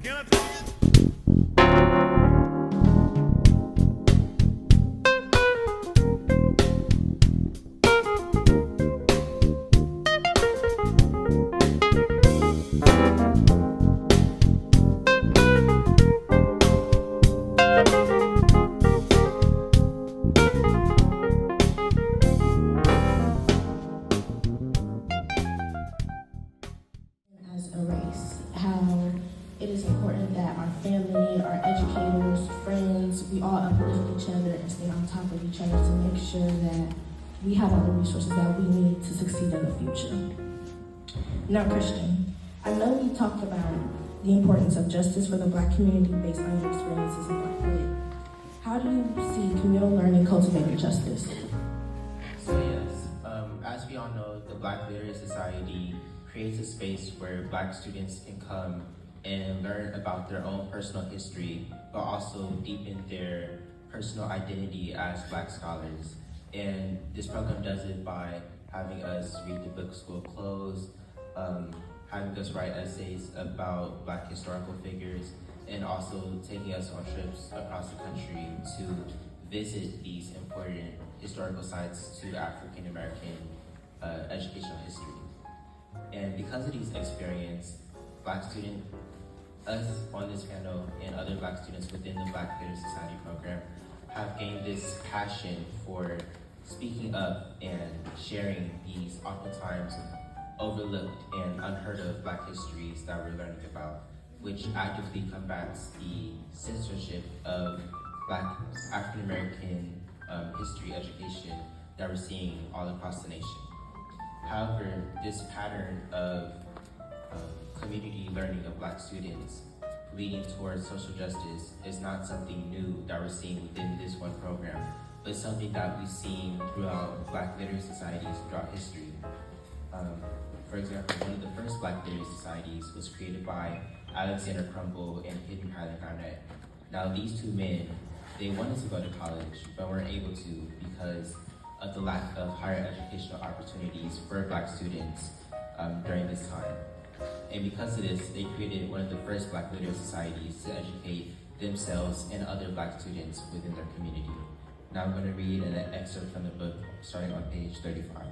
Can I tell you? As a race, how it is important that our family, our educators, friends, we all uplift each other and stay on top of each other to make sure that we have all the resources that we need to succeed in the future. Now, Christian, I know you talked about the importance of justice for the Black community based on your experiences in Black Lit. How do you see communal learning cultivating justice? So yes, as we all know, the Black Literary Society creates a space where Black students can come and learn about their own personal history, but also deepen their personal identity as Black scholars. And this program does it by having us read the book School Closed, having us write essays about Black historical figures, and also taking us on trips across the country to visit these important historical sites to African American educational history. And because of these experiences, us on this panel and other Black students within the Black Literary Society program have gained this passion for speaking up and sharing these oftentimes overlooked and unheard of Black histories that we're learning about, which actively combats the censorship of Black African American history education that we're seeing all across the nation. However, this pattern of community learning of Black students leading towards social justice is not something new that we're seeing within this one program, but something that we've seen throughout Black literary societies throughout history. For example, one of the first Black literary societies was created by Alexander Crumpell and Hidden Highland Garnett. Now, these two men, they wanted to go to college, but weren't able to because of the lack of higher educational opportunities for Black students during this time. And because of this, they created one of the first Black literary societies to educate themselves and other Black students within their community. Now I'm going to read an excerpt from the book starting on page 35.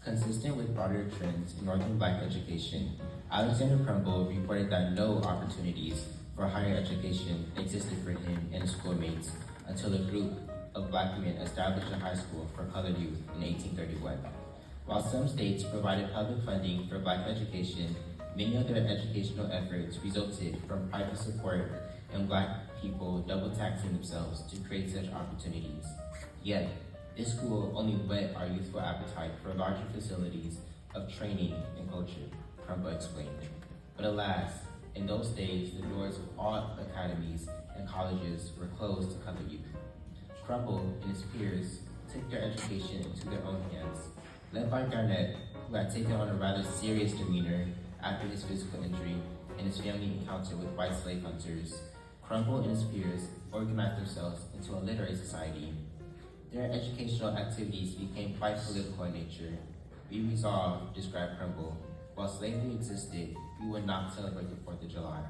Consistent with broader trends in Northern Black education, Alexander Crumpell reported that no opportunities for higher education existed for him and his schoolmates until a group of Black men established a high school for colored youth in 1831. While some states provided public funding for Black education, many of their educational efforts resulted from private support and Black people double taxing themselves to create such opportunities. Yet, this school only whet our youthful appetite for larger facilities of training and culture, Crumpell explained. But alas, in those days, the doors of all academies and colleges were closed to colored youth. Crumpell and his peers took their education into their own hands. Led by Garnett, who had taken on a rather serious demeanor after his physical injury and his family encounter with white slave hunters, Crumpell and his peers organized themselves into a literary society. Their educational activities became quite political in nature. We resolved, described Crumpell, while slavery existed, we would not celebrate the 4th of July.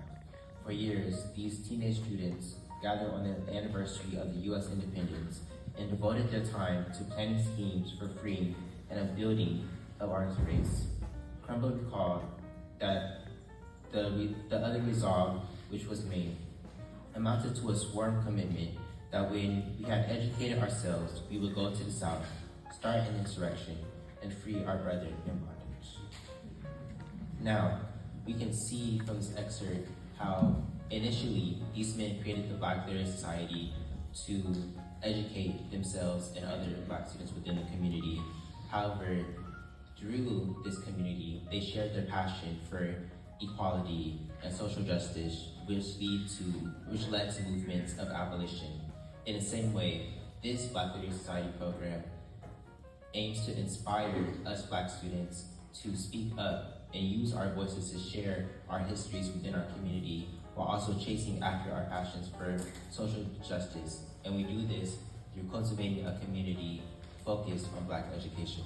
For years, these teenage students gathered on the anniversary of the U.S. independence and devoted their time to planning schemes for freeing and upbuilding of our race. Crumpell recalled that the other resolve which was made amounted to a sworn commitment that when we had educated ourselves, we would go to the South, start an insurrection, and free our brethren in bondage. Now, we can see from this excerpt how initially these men created the Black Literary Society to educate themselves and other Black students within the community. However, through this community, they shared their passion for equality and social justice, which led to movements of abolition. In the same way, this Black Literary Society program aims to inspire us Black students to speak up and use our voices to share our histories within our community while also chasing after our passions for social justice. And we do this through cultivating a community focused on Black education.